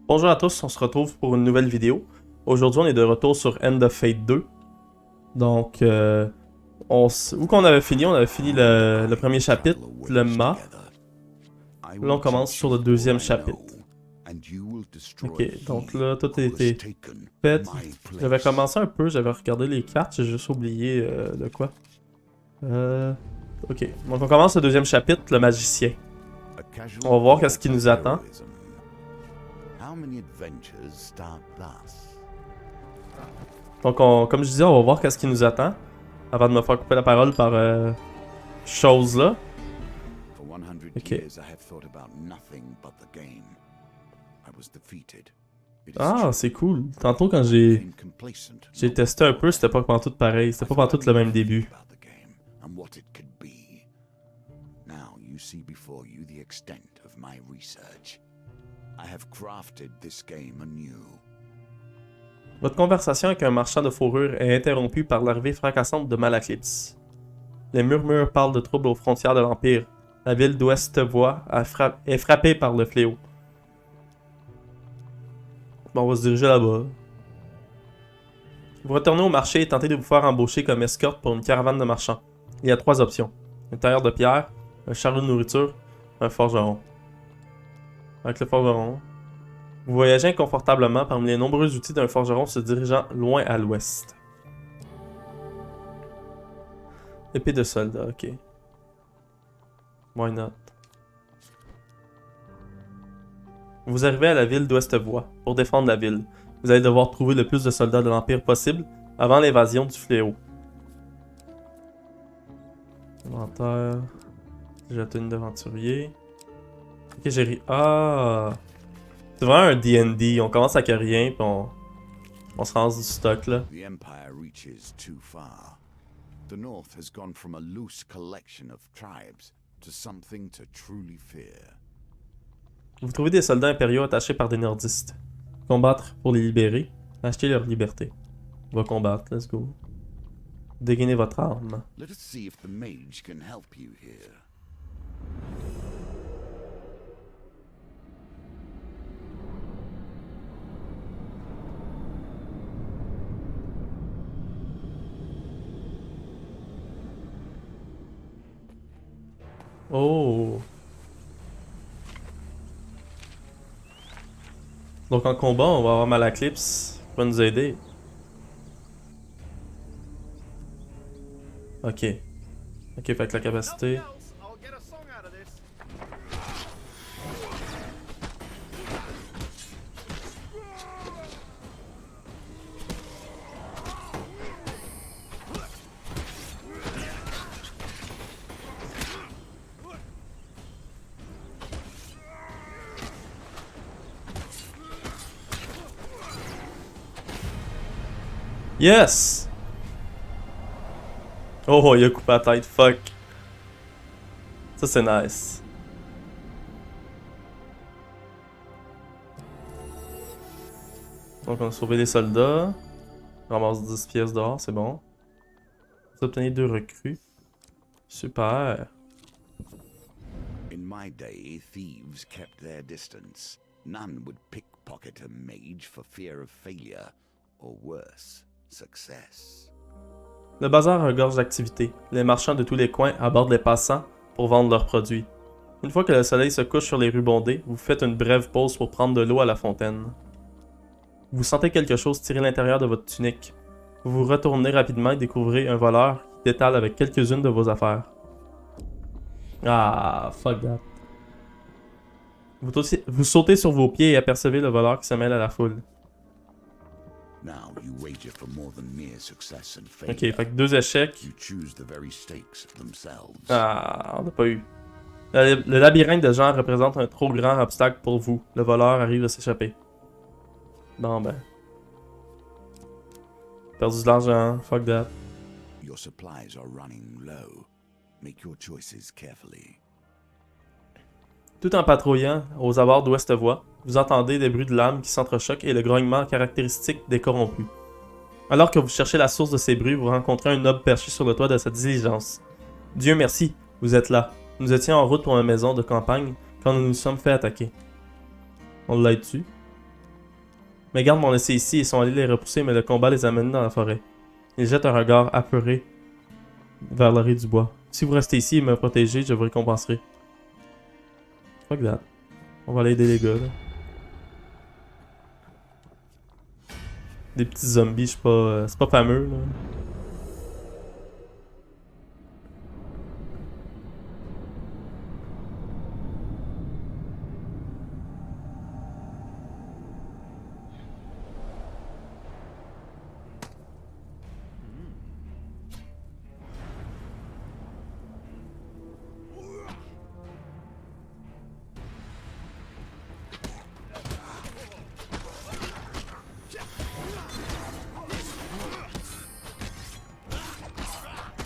Bonjour à tous, on se retrouve pour une nouvelle vidéo. Aujourd'hui, on est de retour sur End of Fate 2. Donc, où qu'on avait fini? On avait fini le premier chapitre, le mât. Là, on commence sur le deuxième chapitre. Ok, donc là, tout a été fait. J'avais commencé un peu, j'avais regardé les cartes, j'ai juste oublié de quoi. Ok, donc on commence le deuxième chapitre, le magicien. On va voir qu'est-ce qui nous attend. Donc, comme je disais, on va voir qu'est-ce qui nous attend. Avant de me faire couper la parole par chose là. Ok. Ah, c'est cool. Tantôt, quand j'ai testé un peu, c'était pas pantoute pareil. C'était pas pantoute le même début. Votre conversation avec un marchand de fourrure est interrompue par l'arrivée fracassante de Malaclips. Les murmures parlent de troubles aux frontières de l'Empire. La ville d'Ouest-Voie est frappée par le fléau. Bon, on va se diriger là-bas. Vous retournez au marché et tentez de vous faire embaucher comme escorte pour une caravane de marchands. Il y a 3 options. Un tailleur de pierre, un chariot de nourriture, un forgeron. Avec le forgeron, vous voyagez inconfortablement parmi les nombreux outils d'un forgeron se dirigeant loin à l'ouest. Épée de soldat, ok. Why not? Vous arrivez à la ville d'Ouest-Voie pour défendre la ville. Vous allez devoir trouver le plus de soldats de l'Empire possible avant l'invasion du fléau. Inventaire. J'ai une d'aventurier. Ok, j'ai ri. Ah! C'est vraiment un D&D. On commence avec rien, puis on se rase du stock, là. The Empire reaches too far. The North has gone from a loose collection of tribes to something to truly fear. Vous trouvez des soldats impériaux attachés par des nordistes. Combattre pour les libérer. Acheter leur liberté. On va combattre, let's go. Dégainez votre arme. Let us see if the mage can help you here. Oh! Donc en combat, on va avoir Malaclips qui va nous aider. Ok. Ok, fait que la capacité... Yes! Oh, il a coupé la tête, fuck. Ça, c'est nice. Donc, on a sauvé les soldats. On ramasse 10 pièces d'or, c'est bon. Vous obtenez 2 recrues. Super. In my day, thieves kept their distance. None would pickpocket a mage for fear of failure, or worse, success. Le bazar regorge d'activités. Les marchands de tous les coins abordent les passants pour vendre leurs produits. Une fois que le soleil se couche sur les rues bondées, vous faites une brève pause pour prendre de l'eau à la fontaine. Vous sentez quelque chose tirer l'intérieur de votre tunique. Vous vous retournez rapidement et découvrez un voleur qui détale avec quelques-unes de vos affaires. Ah, fuck that. Vous sautez sur vos pieds et apercevez le voleur qui se mêle à la foule. Now you wager for more than mere success and failure. Ok, fait que 2 échecs. You choose the very stakes themselves. Ah, on n'a pas eu. Le labyrinthe de gens représente un trop grand obstacle pour vous. Le voleur arrive à s'échapper. Bon ben. Perdu de l'argent, fuck that. Your supplies are running low. Make your choices carefully. Tout en patrouillant aux abords d'Ouest-Voie, vous entendez des bruits de lames qui s'entrechoquent et le grognement caractéristique des corrompus. Alors que vous cherchez la source de ces bruits, vous rencontrez un noble perché sur le toit de sa diligence. Dieu merci, vous êtes là. Nous étions en route pour ma maison de campagne quand nous nous sommes fait attaquer. On l'a dessus. Mes gardes m'ont laissé ici et sont allés les repousser, mais le combat les a menés dans la forêt. Ils jettent un regard apeuré vers l'orée du bois. Si vous restez ici et me protégez, je vous récompenserai. Fuck that. On va aller aider les gars, là. Des petits zombies, je sais pas... c'est pas fameux, là.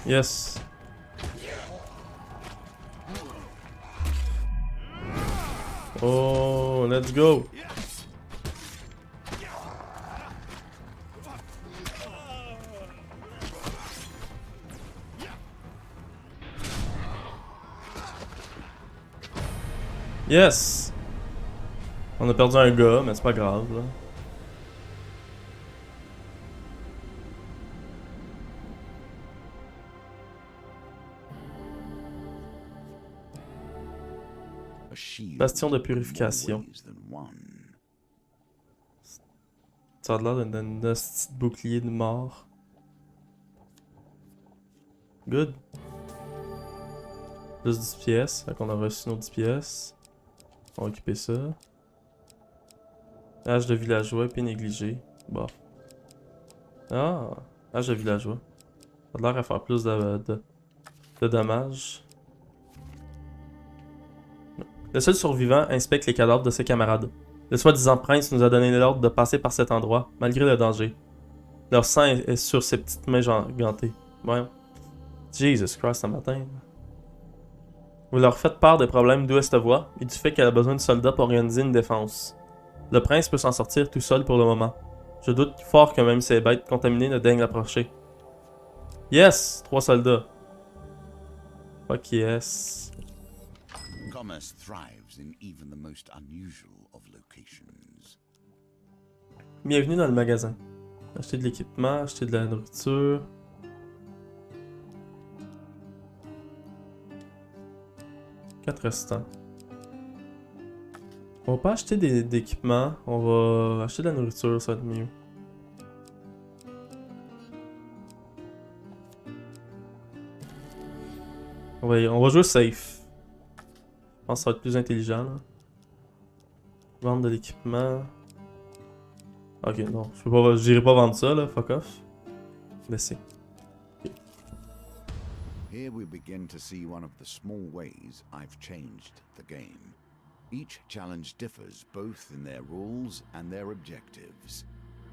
Yes. Oh, let's go. Yes. On a perdu un gars, mais c'est pas grave, là. Bastion de purification. Ça a l'air d'un petit bouclier de mort. Good. Plus 10 pièces. Fait qu'on a reçu nos 10 pièces. On va occuper ça. Hache de villageois, puis négligé. Bon. Ah! Hache de villageois. Ça a l'air à faire plus de dommages. Le seul survivant inspecte les cadavres de ses camarades. Le soi-disant prince nous a donné l'ordre de passer par cet endroit, malgré le danger. Leur sang est sur ses petites mains gantées. Voyons. Jesus Christ, ce matin. Vous leur faites part des problèmes d'Ouest-Voix et du fait qu'elle a besoin de soldats pour organiser une défense. Le prince peut s'en sortir tout seul pour le moment. Je doute fort que même ces bêtes contaminées ne daignent l'approcher. Yes! 3 soldats. Fuck yes. Commerce thrives in even the most unusual of locations. Bienvenue dans le magasin. Acheter de l'équipement, acheter de la nourriture. Quatre restants. On va pas acheter d'équipement, on va acheter de la nourriture, ça va être mieux. On va jouer safe. Je pense que ça va être plus intelligent là. Vendre de l'équipement. Ok, non, j'irai pas vendre ça là, fuck off. Laissez. Here we begin to see one of the small ways I've changed the game. Each challenge differs both in their rules and their objectives.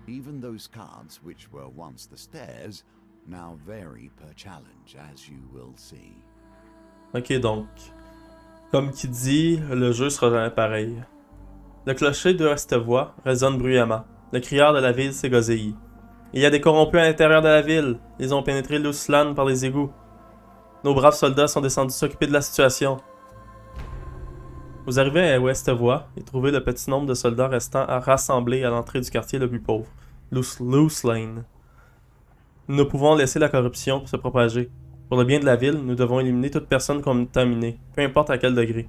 Even those cards which were once the stairs now vary per challenge, as you will see. Ok, donc, comme qui dit, le jeu sera jamais pareil. Le clocher de Ouest-Voix résonne bruyamment. Le crieur de la ville s'égosille. Il y a des corrompus à l'intérieur de la ville. Ils ont pénétré l'Ouslan par les égouts. Nos braves soldats sont descendus s'occuper de la situation. Vous arrivez à Ouest-Voix et trouvez le petit nombre de soldats restants à rassembler à l'entrée du quartier le plus pauvre, Loose Lane. Nous ne pouvons laisser la corruption se propager. Pour le bien de la ville, nous devons éliminer toute personne contaminée, peu importe à quel degré.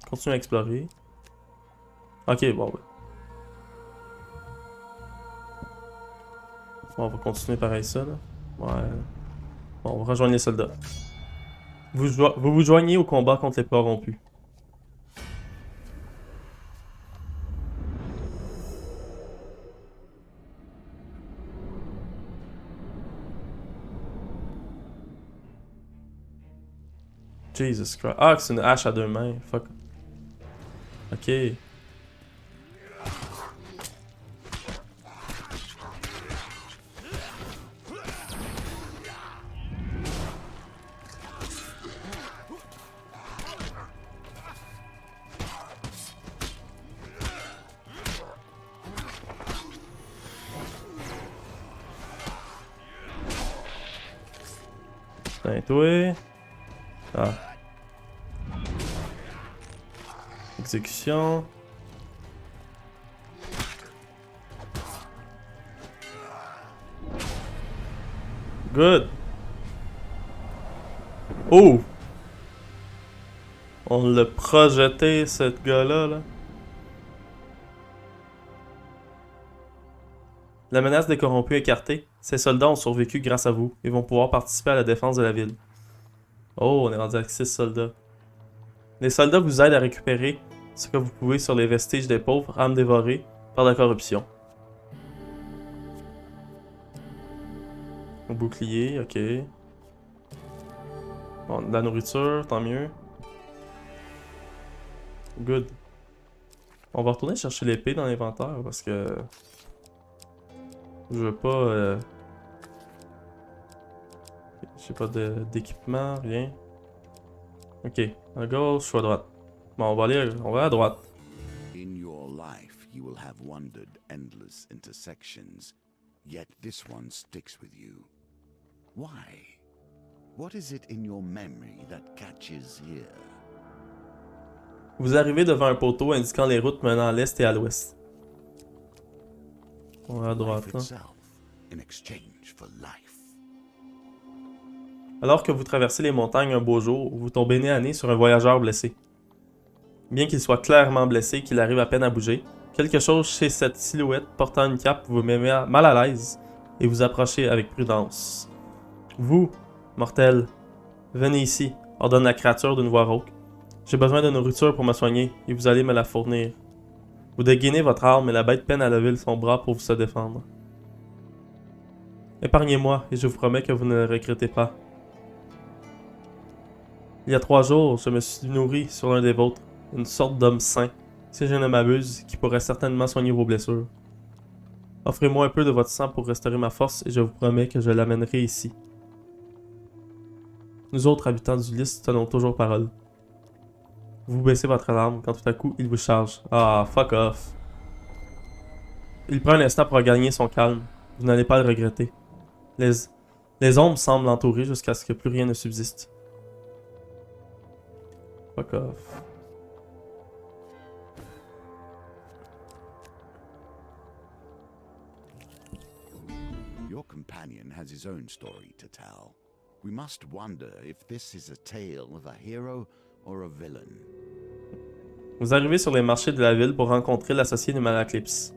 Continuez à explorer. Ok, bon, ouais. Bon, on va continuer pareil ça, là. Ouais. Bon, on va rejoindre les soldats. Vous vous joignez au combat contre les corrompus. Jesus Christ. Ah, c'est une hache à 2 mains. Fuck. Ok. Putain, toi. Ah. Exécution. Good. Oh! On l'a projeté, ce gars-là, là. La menace des corrompus écartée, ces soldats ont survécu grâce à vous et vont pouvoir participer à la défense de la ville. Oh, on est rendu à 6 soldats. Les soldats vous aident à récupérer ce que vous pouvez sur les vestiges des pauvres, âmes dévorées par la corruption. Un bouclier, ok. Bon, de la nourriture, tant mieux. Good. On va retourner chercher l'épée dans l'inventaire parce que... Je veux pas... J'ai pas d'équipement, rien. Ok, à gauche ou à droite? Bon, on va aller à droite. In your life, you will have wandered endless intersections, yet this one sticks with you. Why? What is it in your memory that catches here? Vous arrivez devant un poteau indiquant les routes menant à l'est et à l'ouest. On va à droite, Life là. itself, in exchange for life. Alors que vous traversez les montagnes un beau jour, vous tombez nez à nez sur un voyageur blessé. Bien qu'il soit clairement blessé et qu'il arrive à peine à bouger, quelque chose chez cette silhouette portant une cape vous met mal à l'aise et vous approchez avec prudence. Vous, mortel, venez ici, ordonne la créature d'une voix rauque. J'ai besoin de nourriture pour me soigner et vous allez me la fournir. Vous dégainez votre arme et la bête peine à lever son bras pour se défendre. Épargnez-moi et je vous promets que vous ne le regrettez pas. Il y a 3 jours, je me suis nourri sur l'un des vôtres, une sorte d'homme sain, si je ne m'abuse, qui pourrait certainement soigner vos blessures. Offrez-moi un peu de votre sang pour restaurer ma force et je vous promets que je l'amènerai ici. Nous autres habitants du Lys tenons toujours parole. Vous baissez votre alarme quand tout à coup il vous charge. Ah, fuck off. Il prend un instant pour regagner son calme. Vous n'allez pas le regretter. Les ombres semblent l'entourer jusqu'à ce que plus rien ne subsiste. Fuck off. Your companion has his own story to tell. We must wonder if this is a tale of a hero or a villain. Vous arrivez sur les marchés de la ville pour rencontrer l'associé de Malaclypse.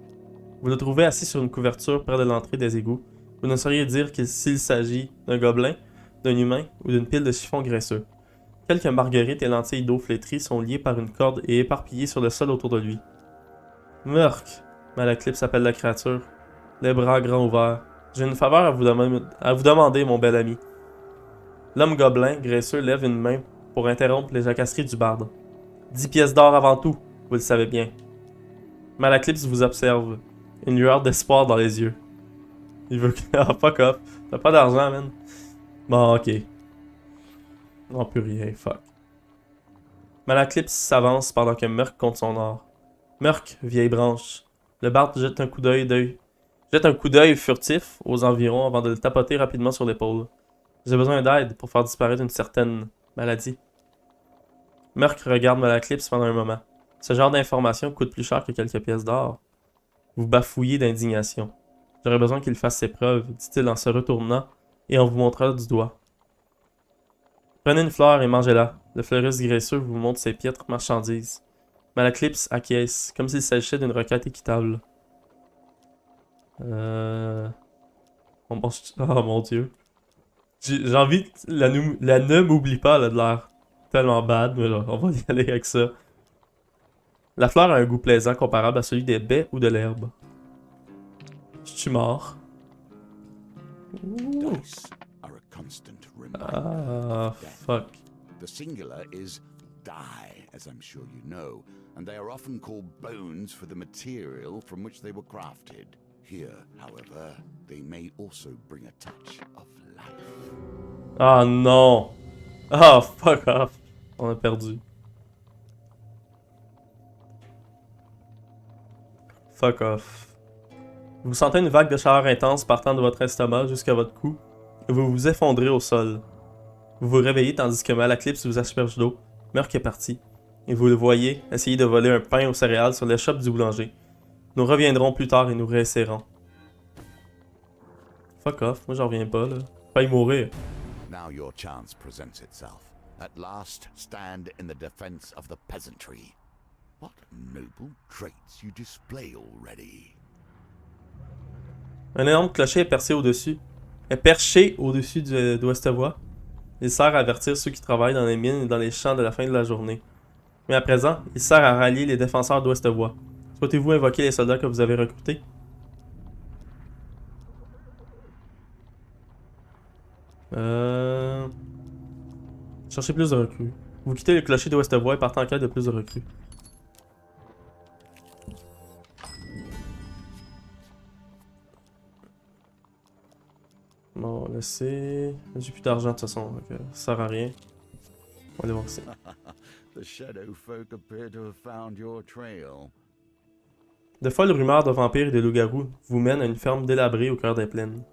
Vous le trouvez assis sur une couverture près de l'entrée des égouts. Vous ne sauriez dire s'il s'agit d'un gobelin, d'un humain ou d'une pile de chiffons graisseux. Quelques marguerites et lentilles d'eau flétries sont liées par une corde et éparpillées sur le sol autour de lui. Murk, Malaclypse appelle la créature, les bras grands ouverts. J'ai une faveur à vous demander, mon bel ami. L'homme gobelin graisseux lève une main pour interrompre les jacasseries du barde. 10 pièces d'or avant tout, vous le savez bien. Malaclypse vous observe, une lueur d'espoir dans les yeux. Il veut que... Ah, fuck off. T'as pas d'argent, man. Bon, ok. Non, plus rien, fuck. Malaclypse s'avance pendant que Murk compte son or. Murk, vieille branche. Le barde jette un coup d'œil furtif aux environs avant de le tapoter rapidement sur l'épaule. J'ai besoin d'aide pour faire disparaître une certaine maladie. Murk regarde Malaclypse pendant un moment. Ce genre d'information coûte plus cher que quelques pièces d'or. Vous bafouillez d'indignation. J'aurais besoin qu'il fasse ses preuves, dit-il en se retournant et en vous montrant du doigt. Prenez une fleur et mangez-la. Le fleuriste graisseux vous montre ses piètres marchandises. Malaclypse acquiesce, comme s'il s'agissait d'une requête équitable. Oh mon dieu. J'ai envie... La ne m'oublie pas, elle a de l'air tellement bad, mais là, on va y aller avec ça. La fleur a un goût plaisant comparable à celui des baies ou de l'herbe. Je suis mort. Ouh. Dice are a constant reminder Ah, of death. fuck. The singular is die, as I'm sure you know, and they are often called bones for the material from which they were crafted. Here, however, they may also bring a touch of life. Ah non. Ah, fuck off. On a perdu. Fuck off. Vous sentez une vague de chaleur intense partant de votre estomac jusqu'à votre cou et vous vous effondrez au sol. Vous vous réveillez tandis que Malaclypse vous asperge d'eau. Murk est parti. Et vous le voyez essayer de voler un pain aux céréales sur l'échoppe du boulanger. Nous reviendrons plus tard et nous réessayerons. Fuck off, moi j'en reviens pas là. Pas y mourir. Now your chance presents itself. At last, stand in the defense of the peasantry. What noble traits you display already. Un énorme clocher est percé au-dessus. Est perché au-dessus d'Ouest-Voie. Il sert à avertir ceux qui travaillent dans les mines et dans les champs de la fin de la journée. Mais à présent, il sert à rallier les défenseurs d'Ouest-Voie. Souhaitez-vous invoquer les soldats que vous avez recrutés? Cherchez plus de recrues. Vous quittez le clocher d'Ouest-Voie et partez en quête de plus de recrues. Bon, laissez. J'ai plus d'argent de toute façon, donc ça sert à rien. On va aller voir ici. The shadow folk appear to have found your trail. De folles rumeurs de vampires et de loups-garous vous mènent à une ferme délabrée au cœur des plaines.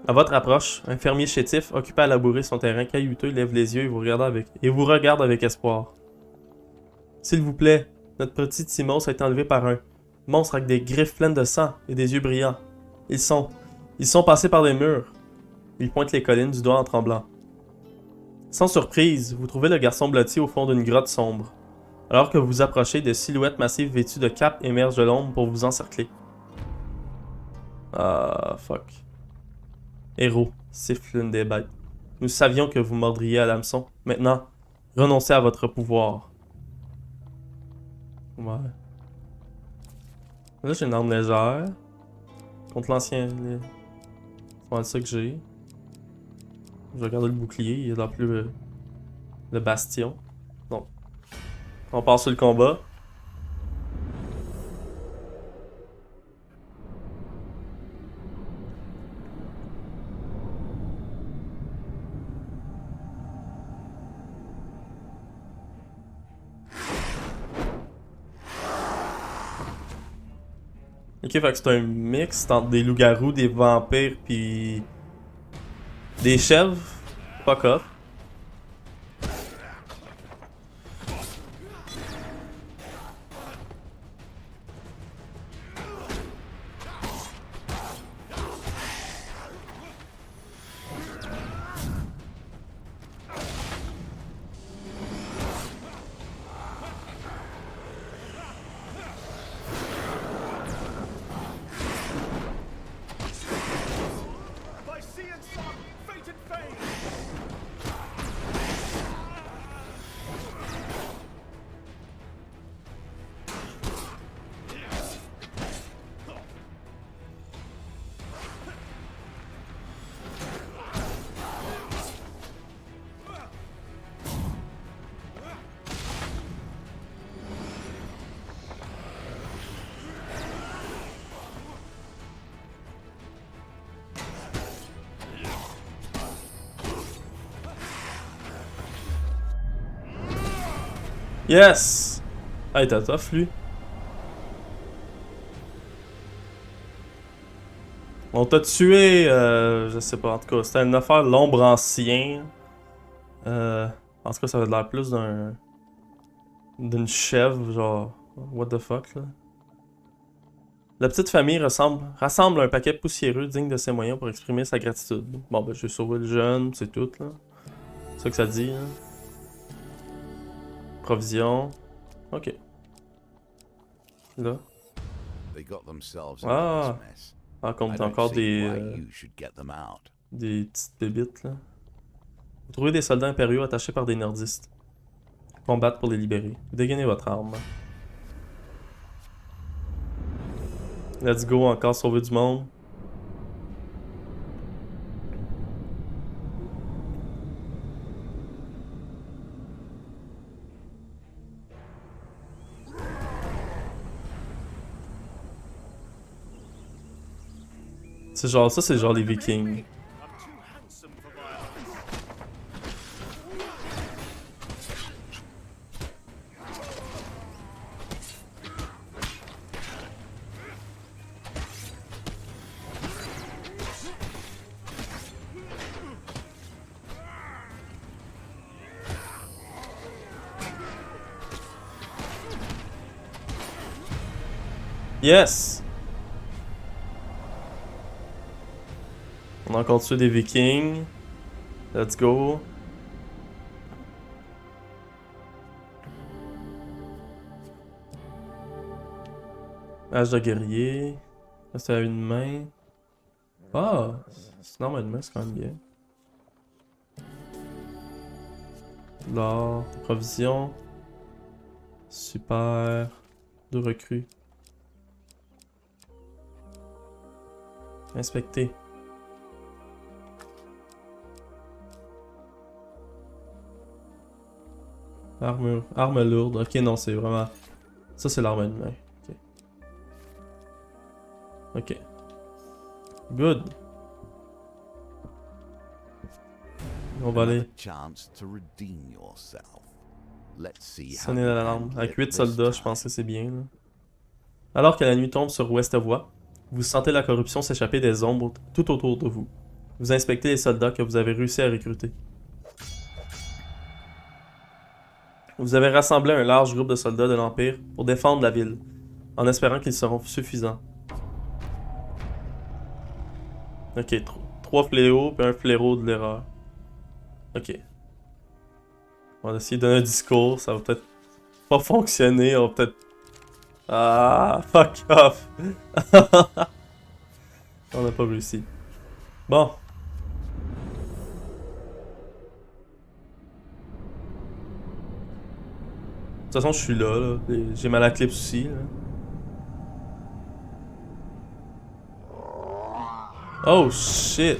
À votre approche, un fermier chétif, occupé à labourer son terrain caillouteux, lève les yeux et vous regarde avec espoir. S'il vous plaît, notre petit Timos a été enlevé par un monstre avec des griffes pleines de sang et des yeux brillants. Ils sont passés par des murs. Il pointe les collines du doigt en tremblant. Sans surprise, vous trouvez le garçon blotti au fond d'une grotte sombre. Alors que vous vous approchez, des silhouettes massives vêtues de capes émergent de l'ombre pour vous encercler. Ah, fuck. Héros, siffle l'une des bêtes. Nous savions que vous mordriez à l'hameçon. Maintenant, renoncez à votre pouvoir. Ouais. Là, j'ai une arme légère. Contre l'ancien... C'est pas ça que j'ai. Je vais regarder le bouclier, il est dans plus le bastion. Donc, on part sur le combat. Ok, fait que c'est un mix entre des loups-garous, des vampires, puis des chèvres. Fuck off. Yes! Ah, il t'a tough, lui. On t'a tué, je sais pas, en tout cas, c'était une affaire l'ombre ancien. En tout cas, ça avait l'air plus d'une chèvre, genre, what the fuck, là. La petite famille rassemble un paquet poussiéreux digne de ses moyens pour exprimer sa gratitude. Bon, ben, j'ai sauvé le jeune, c'est tout, là. C'est ça que ça dit, hein. Provision. Ok. Là. Ah! Ah, comme t'as encore des petites bébites, là. Vous trouvez des soldats impériaux attachés par des nordistes. Combattre pour les libérer. Dégainez votre arme. Let's go, encore sauver du monde. C'est genre, ça c'est genre les Vikings. Yes! On a encore tué des vikings. Let's go. Âge de guerrier. Là, c'est à une main. Ah! C'est normalement, c'est quand même bien. L'or, provision. Super. De recrues. Inspecter. Armure. Arme lourde. Ok, non, c'est vraiment... Ça, c'est l'arme de main. Ok. Ok. Good. On va aller. Sonner l'alarme. Avec 8 soldats, je pense que c'est bien. Là. Alors que la nuit tombe sur Westevoie, vous sentez la corruption s'échapper des ombres tout autour de vous. Vous inspectez les soldats que vous avez réussi à recruter. Vous avez rassemblé un large groupe de soldats de l'Empire pour défendre la ville, en espérant qu'ils seront suffisants. Ok, 3 fléaux puis un fléau de l'erreur. Ok. On va essayer de donner un discours, ça va peut-être pas fonctionner, on va peut-être... Ah, fuck off! On n'a pas réussi. Bon. De toute façon, je suis là. J'ai mal à la clip aussi. Là. Oh shit!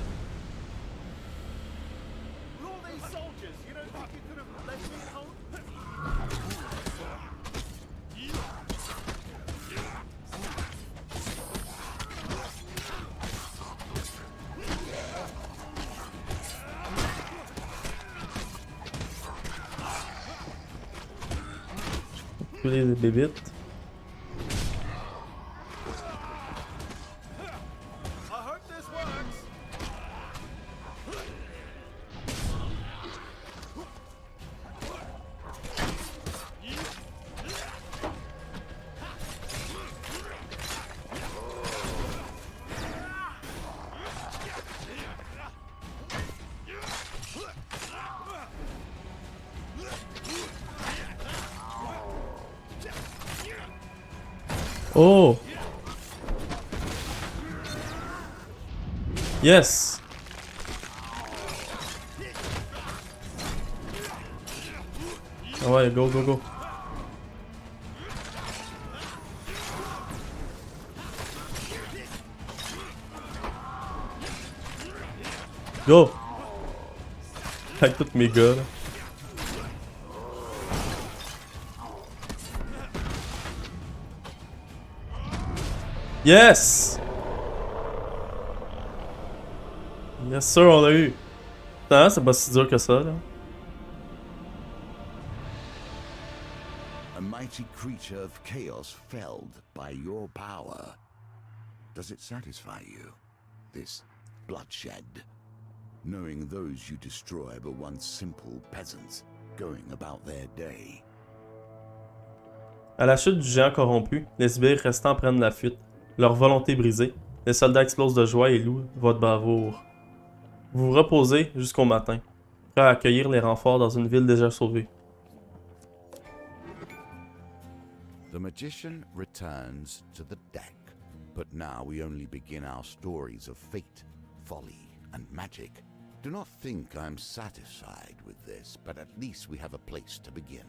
Tous les bébites. Oh! Yes! Ah ouais, go, go, go. Go! Avec tous mes gars, là. Yes! Yes, sir, on l'a eu. Putain, c'est pas si dur que ça, là. A mighty creature of chaos felled by your power. Does it satisfy you, this bloodshed? Knowing those you destroy were once simple peasants going about their day. À la chute du géant corrompu, les sbires restants prennent la fuite, leur volonté brisée. Les soldats explosent de joie et louent votre bravoure. Vous vous reposez jusqu'au matin, prêt à accueillir les renforts dans une ville déjà sauvée. The magician returns to the deck, but now we only begin our stories of fate, folly, and magic. Do not think I'm satisfied with this, but at least we have a place to begin.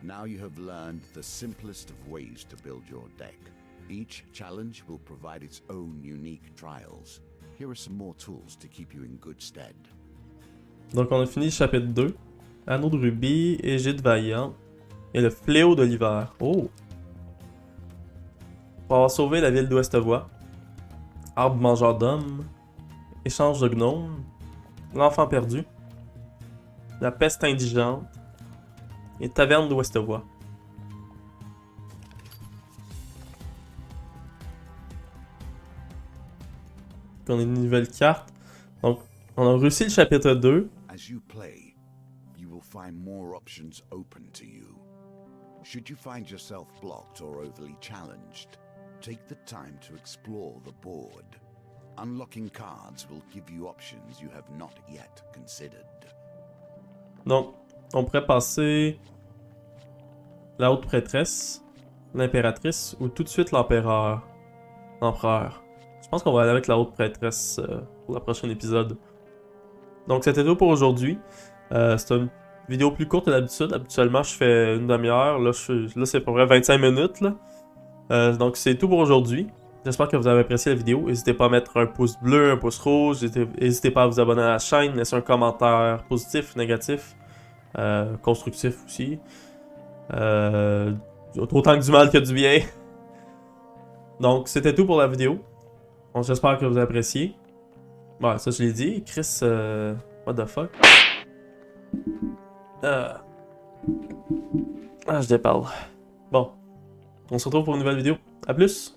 Now you have learned the simplest of ways to build your deck. Each challenge will provide its own unique trials. Here are some more tools to keep you in good stead. Donc on a fini le chapitre 2. Anneau de rubis, égide vaillante et le fléau de l'hiver. Oh! Pour avoir sauvé la ville d'Ouestevoie, arbre mangeur d'hommes, échange de gnomes, l'enfant perdu, la peste indigente et taverne d'Ouestevoie. On a une nouvelle carte. Donc, on a réussi le chapitre 2. As you play, you will find more options open to you. Should you find yourself blocked or overly challenged, take the time to explore the board. Unlocking cards will give you options you have not yet considered. Donc, on pourrait passer la haute prêtresse, l'impératrice ou tout de suite l'empereur. L'empereur. Je pense qu'on va aller avec la haute prêtresse pour le prochain épisode. Donc, c'était tout pour aujourd'hui. C'est une vidéo plus courte que d'habitude. Habituellement, je fais une demi-heure. Là, c'est à peu près 25 minutes. Là. Donc, c'est tout pour aujourd'hui. J'espère que vous avez apprécié la vidéo. N'hésitez pas à mettre un pouce bleu, un pouce rouge. N'hésitez pas à vous abonner à la chaîne. Laissez un commentaire positif, négatif, constructif aussi. Autant que du mal que du bien. Donc, c'était tout pour la vidéo. Donc, j'espère que vous appréciez. Ouais, ça je l'ai dit. Chris, what the fuck? Je déparle. Bon. On se retrouve pour une nouvelle vidéo. À plus!